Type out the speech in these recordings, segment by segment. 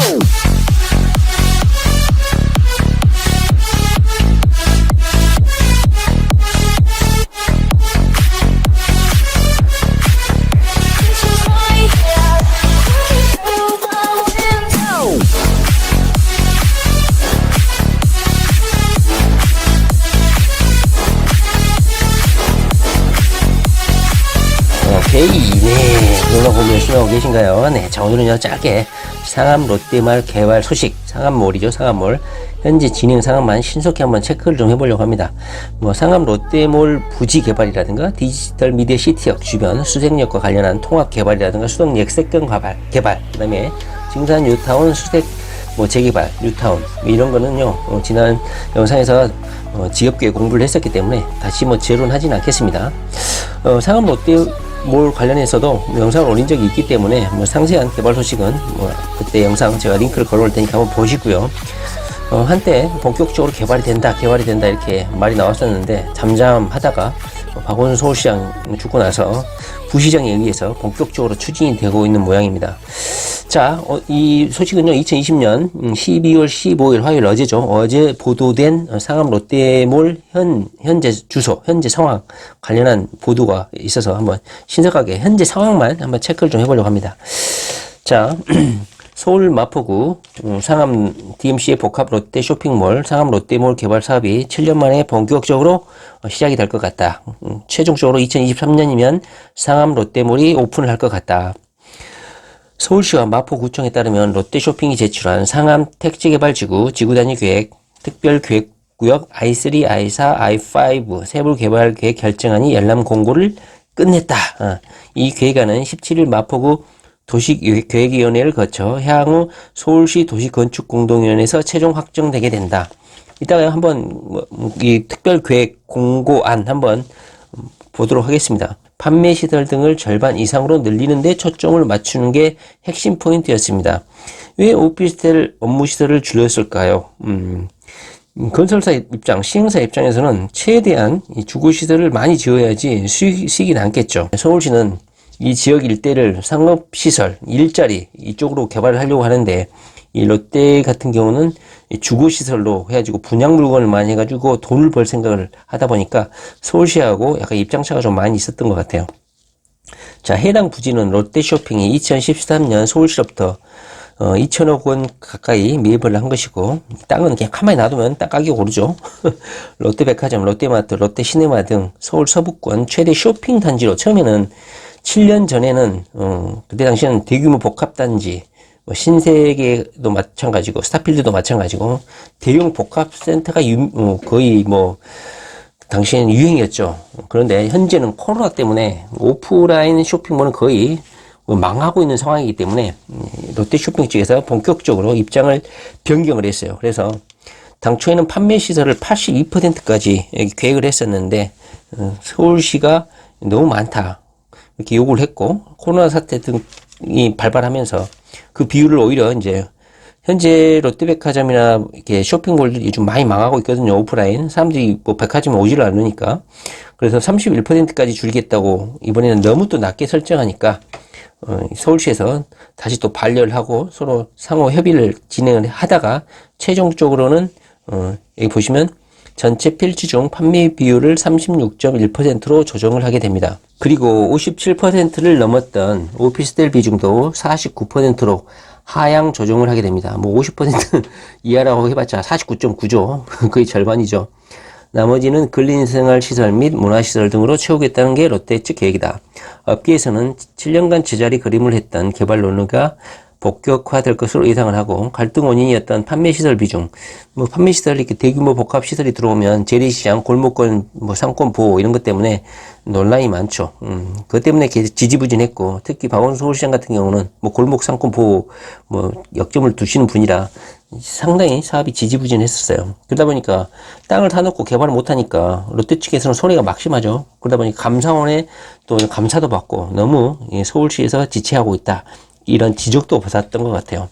오케이. 네, 놀러보기 열심히 하고 계신가요? 네, 자, 오늘은요, 짧게 상암 롯데몰 개발 소식, 상암몰이죠, 상암몰. 현재 진행 상황만 신속히 한번 체크를 좀 해보려고 합니다. 상암 롯데몰 부지 개발이라든가 디지털 미디어 시티역 주변 수색역과 관련한 통합 개발이라든가 수동 역세권 개발, 그 다음에 증산 뉴타운 수색 재개발, 뉴타운, 이런 거는요, 지난 영상에서 지역계획 공부를 했었기 때문에 다시 재론하진 않겠습니다. 상암 롯데몰 관련해서도 영상을 올린 적이 있기 때문에 상세한 개발 소식은 그때 영상 제가 링크를 걸어올 테니까 한번 보시고요. 한때 본격적으로 개발이 된다 이렇게 말이 나왔었는데 잠잠하다가 박원순 서울시장 죽고 나서 부시장에 의해서 본격적으로 추진이 되고 있는 모양입니다. 자, 이 소식은요, 2020년 12월 15일 화요일 어제죠. 어제 보도된 상암 롯데몰 현재 주소, 현재 상황 관련한 보도가 있어서 한번 신속하게 현재 상황만 한번 체크를 좀 해보려고 합니다. 자, 서울 마포구 상암 DMC의 복합 롯데 쇼핑몰 상암 롯데몰 개발 사업이 7년 만에 본격적으로 시작이 될 것 같다. 최종적으로 2023년이면 상암 롯데몰이 오픈을 할 것 같다. 서울시와 마포구청에 따르면 롯데쇼핑이 제출한 상암 택지개발지구 지구단위 계획, 특별계획구역 I3, I4, I5 세부 개발계획 결정안이 열람 공고를 끝냈다. 이 계획안은 17일 마포구 도시계획위원회를 거쳐 향후 서울시 도시건축공동위원회에서 최종 확정되게 된다. 이따가 한번 이 특별계획 공고안 한번 보도록 하겠습니다. 판매시설 등을 절반 이상으로 늘리는 데 초점을 맞추는 게 핵심 포인트였습니다. 왜 오피스텔 업무시설을 줄였을까요? 건설사 입장, 시행사 입장에서는 최대한 주거시설을 많이 지어야지 수익이 남겠죠. 서울시는 이 지역 일대를 상업시설, 일자리 이쪽으로 개발을 하려고 하는데 이 롯데 같은 경우는 주거시설로 해가지고 분양 물건을 많이 해가지고 돈을 벌 생각을 하다 보니까 서울시하고 약간 입장차가 좀 많이 있었던 것 같아요. 자, 해당 부지는 롯데쇼핑이 2013년 서울시로부터 2천억 원 가까이 매입을 한 것이고, 땅은 그냥 가만히 놔두면 땅 가격이 오르죠. 롯데백화점, 롯데마트, 롯데시네마 등 서울 서부권 최대 쇼핑 단지로 처음에는 7년 전에는 그때 당시에는 대규모 복합단지, 신세계도 마찬가지고 스타필드도 마찬가지고 대형 복합센터가 거의 당시에는 유행이었죠. 그런데 현재는 코로나 때문에 오프라인 쇼핑몰은 거의 망하고 있는 상황이기 때문에 롯데쇼핑 측에서 본격적으로 입장을 변경을 했어요. 그래서 당초에는 판매 시설을 82%까지 계획을 했었는데 서울시가 너무 많다 이렇게 요구를 했고, 코로나 사태 등이 발발하면서 그 비율을 오히려 이제 현재 롯데백화점이나 이렇게 쇼핑몰들이 요즘 많이 망하고 있거든요. 오프라인 사람들이 백화점에 오지를 않으니까. 그래서 31%까지 줄이겠다고 이번에는 너무 또 낮게 설정하니까 서울시에서 다시 또 반려를 하고 서로 상호 협의를 진행을 하다가 최종적으로는 여기 보시면 전체 필지 중 판매 비율을 36.1%로 조정을 하게 됩니다. 그리고 57%를 넘었던 오피스텔 비중도 49%로 하향 조정을 하게 됩니다. 50% 이하라고 해봤자 49.9죠. 거의 절반이죠. 나머지는 근린생활시설 및 문화시설 등으로 채우겠다는 게 롯데 측 계획이다. 업계에서는 7년간 제자리 걸음을 했던 개발 논의가 본격화될 것으로 예상을 하고, 갈등 원인이었던 판매시설 비중, 판매시설 이렇게 대규모 복합시설이 들어오면 재래시장, 골목권, 상권 보호 이런 것 때문에 논란이 많죠. 그것 때문에 지지부진했고, 특히 박원순 서울시장 같은 경우는 골목 상권 보호 역점을 두시는 분이라 상당히 사업이 지지부진했었어요. 그러다 보니까 땅을 사놓고 개발을 못하니까 롯데 측에서는 손해가 막심하죠. 그러다 보니까 감사원에 또 감사도 받고 너무 서울시에서 지체하고 있다, 이런 지적도 받았던 것 같아요.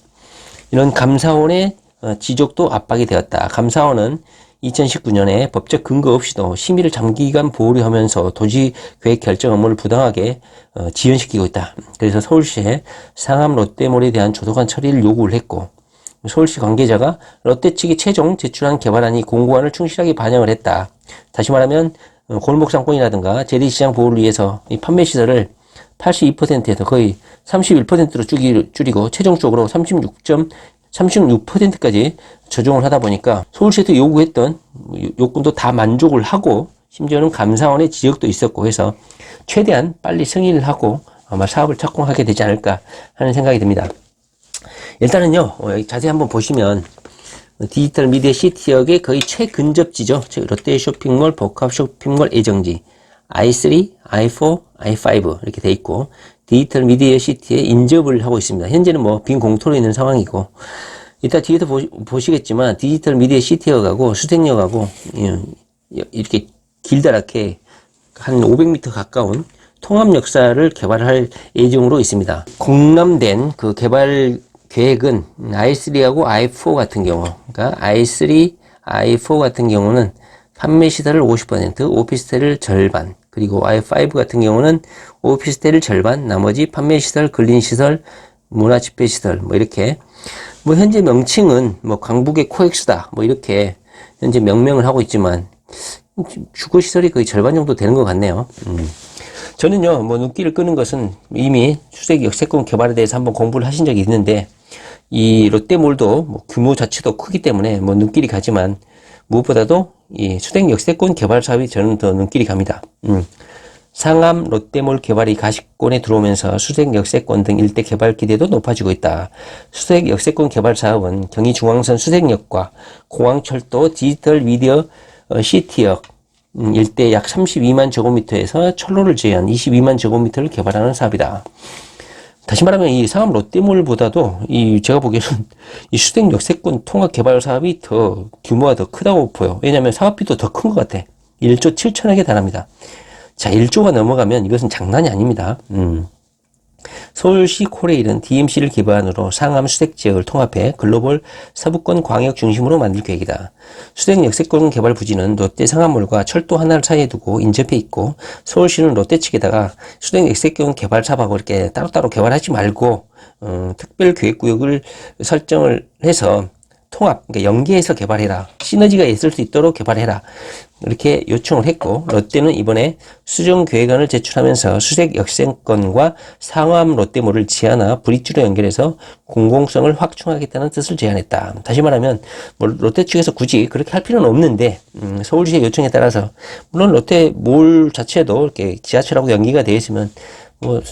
이런 감사원의 지적도 압박이 되었다. 감사원은 2019년에 법적 근거 없이도 심의를 장기간 보류하면서 도시 계획 결정 업무를 부당하게 지연시키고 있다. 그래서 서울시에 상암 롯데몰에 대한 조속한 처리를 요구를 했고, 서울시 관계자가 롯데 측이 최종 제출한 개발안이 공고안을 충실하게 반영을 했다. 다시 말하면 골목 상권이라든가 재래시장 보호를 위해서 이 판매 시설을 82%에서 거의 31%로 줄이고 최종적으로 36.36%까지 조정을 하다 보니까 서울시에서 요구했던 요건도 다 만족을 하고 심지어는 감사원의 지적도 있었고 해서 최대한 빨리 승인을 하고 아마 사업을 착공하게 되지 않을까 하는 생각이 듭니다. 일단은요, 자세히 한번 보시면 디지털 미디어 시티역의 거의 최근접지죠. 롯데 쇼핑몰, 복합 쇼핑몰 예정지 i3, i4, i5 이렇게 돼 있고 디지털 미디어 시티에 인접을 하고 있습니다. 현재는 뭐 빈 공터로 있는 상황이고 이따 뒤에도 보시겠지만 디지털 미디어 시티역하고 수색역하고 이렇게 길다랗게 한 500m 가까운 통합 역사를 개발할 예정으로 있습니다. 공람된 그 개발 계획은 i3하고 i4 같은 경우, 그러니까 i3, i4 같은 경우는 판매 시설을 50%, 오피스텔을 절반, 그리고 i5 같은 경우는 오피스텔을 절반, 나머지 판매 시설, 근린 시설, 문화 집회 시설, 뭐 이렇게 뭐 현재 명칭은 뭐 강북의 코엑스다, 뭐 이렇게 현재 명명을 하고 있지만 주거 시설이 거의 절반 정도 되는 것 같네요. 저는요, 뭐 눈길을 끄는 것은 이미 수색 역세권 개발에 대해서 한번 공부를 하신 적이 있는데 이 롯데몰도 뭐 규모 자체도 크기 때문에 뭐 눈길이 가지만 무엇보다도 이 수색 역세권 개발 사업이 저는 더 눈길이 갑니다. 상암 롯데몰 개발이 가시권에 들어오면서 수색 역세권 등 일대 개발 기대도 높아지고 있다. 수색 역세권 개발 사업은 경의중앙선 수색역과 공항철도 디지털 미디어 시티역 일대 약 32만 제곱미터에서 철로를 제외한 22만 제곱미터를 개발하는 사업이다. 다시 말하면 이 상암 롯데몰보다도 제가 보기에는 이 수색 역세권 통합 개발 사업이 더 규모가 더 크다고 보여. 왜냐하면 사업비도 더 큰 것 같아. 1조 7천억에 달합니다. 자, 1조가 넘어가면 이것은 장난이 아닙니다. 서울시 코레일은 DMC를 기반으로 상암 수색 지역을 통합해 글로벌 서부권 광역 중심으로 만들 계획이다. 수색 역세권 개발 부지는 롯데 상암몰과 철도 하나를 사이에 두고 인접해 있고 서울시는 롯데 측에다가 수색 역세권 개발 사업하고 이렇게 따로따로 개발하지 말고 특별 계획구역을 설정을 해서 통합, 그러니까 연계해서 개발해라. 시너지가 있을 수 있도록 개발해라. 이렇게 요청을 했고 롯데는 이번에 수정 계획안을 제출하면서 수색 역세권과 상암 롯데몰을 지하나 브릿지로 연결해서 공공성을 확충하겠다는 뜻을 제안했다. 다시 말하면 뭐 롯데 측에서 굳이 그렇게 할 필요는 없는데 서울시의 요청에 따라서 물론 롯데몰 자체도 이렇게 지하철하고 연계가 되어 있으면 뭐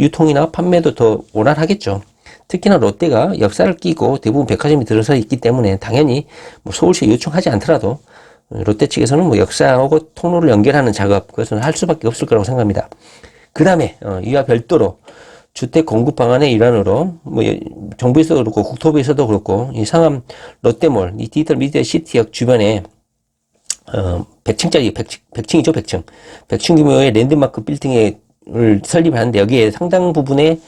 유통이나 판매도 더 원활하겠죠. 특히나 롯데가 역사를 끼고 대부분 백화점이 들어서 있기 때문에 당연히 뭐 서울시에 요청하지 않더라도 롯데 측에서는 뭐 역사하고 통로를 연결하는 작업, 그것은 할 수밖에 없을 거라고 생각합니다. 그 다음에 이와 별도로 주택 공급 방안의 일환으로 뭐 정부에서도 그렇고 국토부에서도 그렇고 이 상암 롯데몰, 이 디지털 미디어 시티역 주변에 100층짜리 100층이죠, 100층. 100층 규모의 랜드마크 빌딩을 설립하는데 여기에 상당 부분의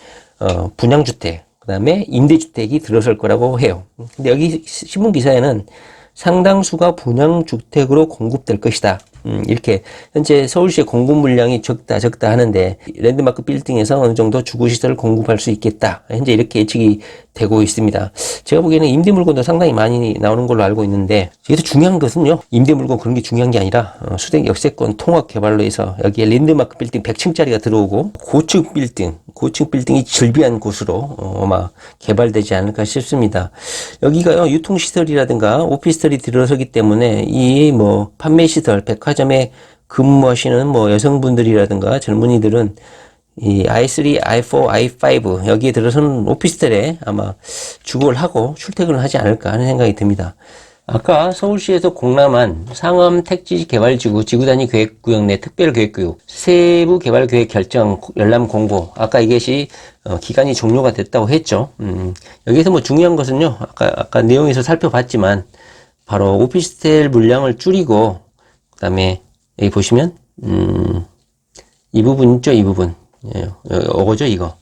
분양주택, 그 다음에 임대주택이 들어설 거라고 해요. 근데 여기 신문 기사에는 상당수가 분양주택으로 공급될 것이다. 이렇게 현재 서울시의 공급 물량이 적다 하는데 랜드마크 빌딩에서 어느 정도 주거시설을 공급할 수 있겠다. 현재 이렇게 예측이 되고 있습니다. 제가 보기에는 임대물건도 상당히 많이 나오는 걸로 알고 있는데 여기서 중요한 것은요, 임대물건 그런 게 중요한 게 아니라 수색 역세권 통합 개발로 해서 여기에 랜드마크 빌딩 100층짜리가 들어오고 고층 빌딩이 즐비한 곳으로 아마 개발되지 않을까 싶습니다. 여기가요, 유통시설이라든가 오피스텔이 들어서기 때문에 이 뭐 판매시설, 백화점에 근무하시는 뭐 여성분들이라든가 젊은이들은 이 i3, i4, i5 여기에 들어서는 오피스텔에 아마 주거를 하고 출퇴근을 하지 않을까 하는 생각이 듭니다. 아까 서울시에서 공람한 상암 택지 개발지구 지구단위 계획구역 내 특별계획구역 세부 개발계획 결정 열람 공고, 아까 이것이 기간이 종료가 됐다고 했죠. 여기서 뭐 중요한 것은요, 아까 내용에서 살펴봤지만 바로 오피스텔 물량을 줄이고, 그 다음에 여기 보시면 이 부분 있죠, 이 부분. 이거죠, 이거.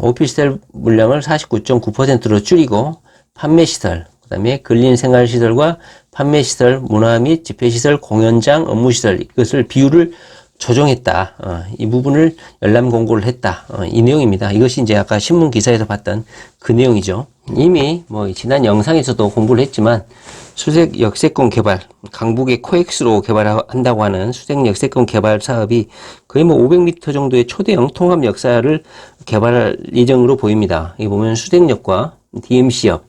오피스텔 물량을 49.9%로 줄이고 판매시설, 그 다음에 근린생활시설과 판매시설, 문화 및 집회시설, 공연장, 업무시설, 이것을 비율을 조정했다. 이 부분을 열람 공고를 했다. 이 내용입니다. 이것이 이제 아까 신문 기사에서 봤던 그 내용이죠. 이미 뭐 지난 영상에서도 공부를 했지만 수색 역세권 개발, 강북의 코엑스로 개발한다고 하는 수색 역세권 개발 사업이 거의 뭐 500m 정도의 초대형 통합 역사를 개발할 예정으로 보입니다. 여기 보면 수색역과 DMC역,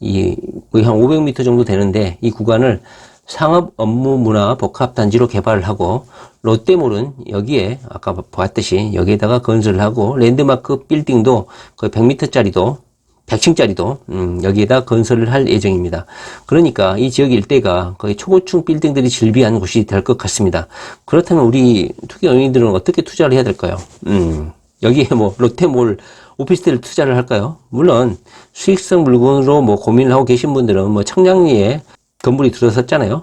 거의 한 500m 정도 되는데 이 구간을 상업 업무 문화 복합단지로 개발을 하고 롯데몰은 여기에 아까 보았듯이 여기에다가 건설을 하고 랜드마크 빌딩도 거의 100m짜리도 100층짜리도 여기에다 건설을 할 예정입니다. 그러니까 이 지역 일대가 거의 초고층 빌딩들이 즐비한 곳이 될 것 같습니다. 그렇다면 우리 투기연예인들은 어떻게 투자를 해야 될까요? 여기에 뭐 롯데몰 오피스텔 투자를 할까요? 물론 수익성 물건으로 뭐 고민을 하고 계신 분들은 뭐 청량리에 건물이 들어섰잖아요.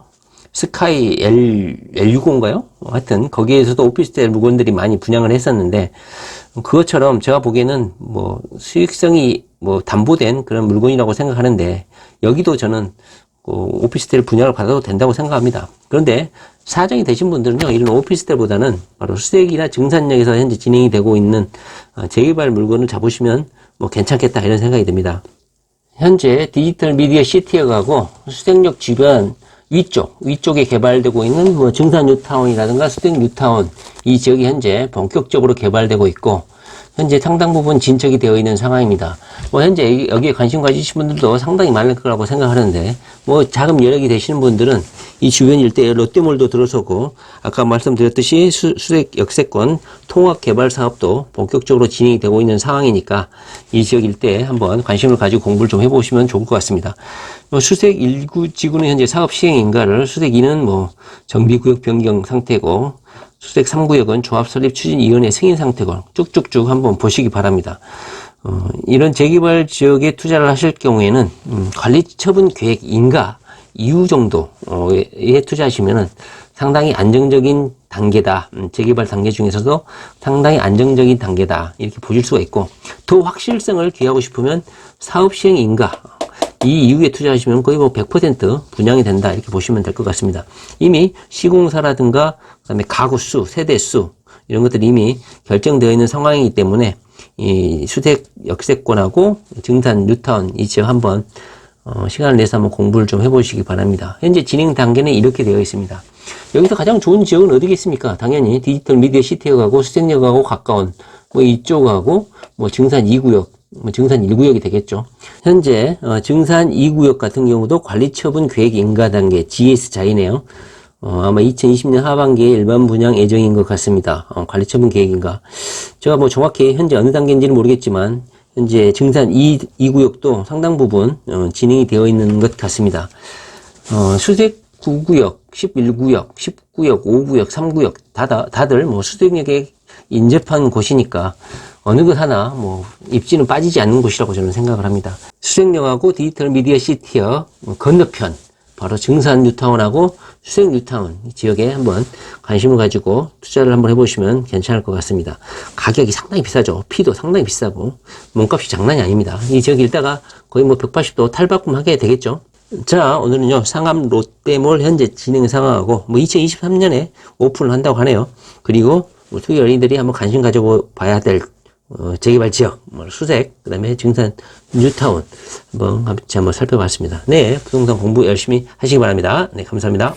스카이 L60인가요? 하여튼 거기에서도 오피스텔 물건들이 많이 분양을 했었는데 그것처럼 제가 보기에는 뭐 수익성이 뭐 담보된 그런 물건이라고 생각하는데 여기도 저는 오피스텔 분양을 받아도 된다고 생각합니다. 그런데 사정이 되신 분들은요, 이런 오피스텔보다는 바로 수색이나 증산역에서 현재 진행이 되고 있는 재개발 물건을 잡으시면 뭐 괜찮겠다 이런 생각이 듭니다. 현재 디지털 미디어 시티역하고 수색역 주변 위쪽에 개발되고 있는 뭐 증산 뉴타운이라든가 수색 뉴타운 이 지역이 현재 본격적으로 개발되고 있고 현재 상당 부분 진척이 되어 있는 상황입니다. 뭐 현재 여기에 관심 가지신 분들도 상당히 많을 거라고 생각하는데 뭐 자금 여력이 되시는 분들은 이 주변 일대에 롯데몰도 들어서고 아까 말씀드렸듯이 수색 역세권 통합 개발 사업도 본격적으로 진행이 되고 있는 상황이니까 이 지역 일대에 한번 관심을 가지고 공부를 좀 해보시면 좋을 것 같습니다. 수색 1구 지구는 현재 사업 시행 인가를 수색 2는 뭐 정비구역 변경 상태고 수색 3구역은 조합 설립 추진위원회 승인 상태고 쭉쭉쭉 한번 보시기 바랍니다. 이런 재개발 지역에 투자를 하실 경우에는 관리 처분 계획 인가 이후 정도에 투자하시면은 상당히 안정적인 단계다. 재개발 단계 중에서도 상당히 안정적인 단계다. 이렇게 보실 수가 있고 더 확실성을 기하고 싶으면 사업 시행 인가 이 이후에 투자하시면 거의 뭐 100% 분양이 된다 이렇게 보시면 될 것 같습니다. 이미 시공사라든가 그다음에 가구 수, 세대 수 이런 것들이 이미 결정되어 있는 상황이기 때문에 이 수색 역세권하고 증산 뉴타운 이 지역 한번 시간을 내서 한번 공부를 좀 해보시기 바랍니다. 현재 진행 단계는 이렇게 되어 있습니다. 여기서 가장 좋은 지역은 어디겠습니까? 당연히 디지털 미디어 시티역하고 수색역하고 가까운 뭐 이쪽하고 뭐 증산 2구역 증산 1구역이 되겠죠. 현재 증산 2구역 같은 경우도 관리처분 계획 인가 단계 GS자이네요. 아마 2020년 하반기에 일반 분양 예정인 것 같습니다. 관리처분 계획인가. 제가 뭐 정확히 현재 어느 단계인지는 모르겠지만 현재 증산 2구역도 상당 부분 진행이 되어 있는 것 같습니다. 수색 9구역, 11구역, 10구역, 5구역, 3구역 다들 뭐 수색역에 인접한 곳이니까 어느 것 하나 뭐 입지는 빠지지 않는 곳이라고 저는 생각을 합니다. 수색역하고 디지털 미디어 시티역 건너편 바로 증산 뉴타운하고 수색 뉴타운 지역에 한번 관심을 가지고 투자를 한번 해보시면 괜찮을 것 같습니다. 가격이 상당히 비싸죠. 피도 상당히 비싸고 몸값이 장난이 아닙니다. 이 지역 일대가 거의 뭐 180도 탈바꿈하게 되겠죠. 자, 오늘은요 상암 롯데몰 현재 진행 상황하고 뭐 2023년에 오픈을 한다고 하네요. 그리고 뭐 투기 어린이들이 한번 관심 가지고 봐야 될 재개발 지역, 수색, 그 다음에 증산 뉴타운 한번 같이 한번 살펴봤습니다. 네, 부동산 공부 열심히 하시기 바랍니다. 네, 감사합니다.